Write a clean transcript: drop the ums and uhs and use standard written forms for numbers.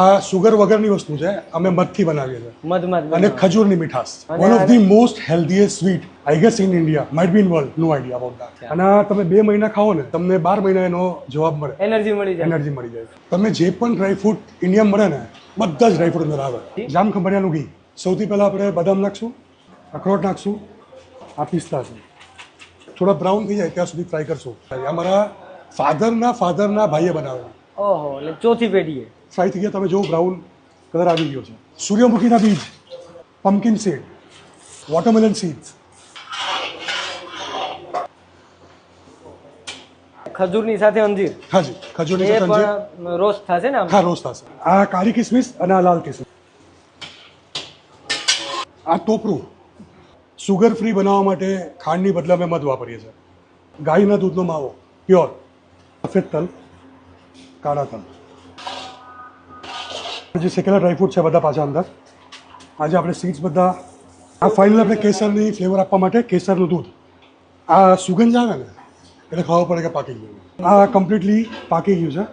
આ સુગર વગરની વસ્તુ છે, અમે મધથી બનાવીએ છીએ, મધ અને ખજૂરની મીઠાશ. One of the most healthiest sweet I guess in India, might be in world, no idea about that. અને આ તમે 2 મહિના ખાઓ ને, તમને 12 મહિના એનો જવાબ મળે, એનર્જી મળી જાય. એનર્જી મળી જાય. તમે જે પણ ડ્રાયફ્રૂટ ઇન્ડિયામાં મળે ને, બધા જ ડ્રાયફ્રૂટ અંદર આવે. જામ ખંભાળિયાનું ઘી. સૌથી પહેલા આપણે બદામ નાખશું, અખરોટ નાખશું, આ પિસ્તા છે, થોડા બ્રાઉન થઈ જાય ત્યાં સુધી ફ્રાય કરશું. અમારા ફાધરના ભાઈએ બનાવેલું. ઓહો, એટલે ચોથી પેઢીએ ફ્રાય થઈ ગયા. તમે જો બ્રાઉન કલર આવી ગયો છે. સૂર્યમુખીના બીજ, પમ્પકિન સીડ, વોટરમેલન સીડ્સ, ખજૂરની સાથે અંજીર. હાજી, ખજૂરની એ સાથે અંજીર. પણ રોસ્ટ થશે ને? હા, રોસ્ટ થશે. આ કાળી કિસમિસ અને આ લાલ કિસમિસ. આ ટોપરું સુગર ફ્રી બનાવવા માટે ખાંડની બદલે અમે મધ વાપરીએ છીએ. ગાયના દૂધનો માવો પ્યોર. સફેદ તલ, કાળા તલ. જે શેકેલા ડ્રાયફ્રૂટ છે બધા પાછા અંદર. આજે આપણે સીડ્સ બધા. આ ફાઇનલ આપણે કેસરની ફ્લેવર આપવા માટે કેસરનું દૂધ. આ સુગંધ આવે ને એટલે ખબર પડે કે પાકી ગયું. આ કમ્પ્લીટલી પાકી ગયું છે.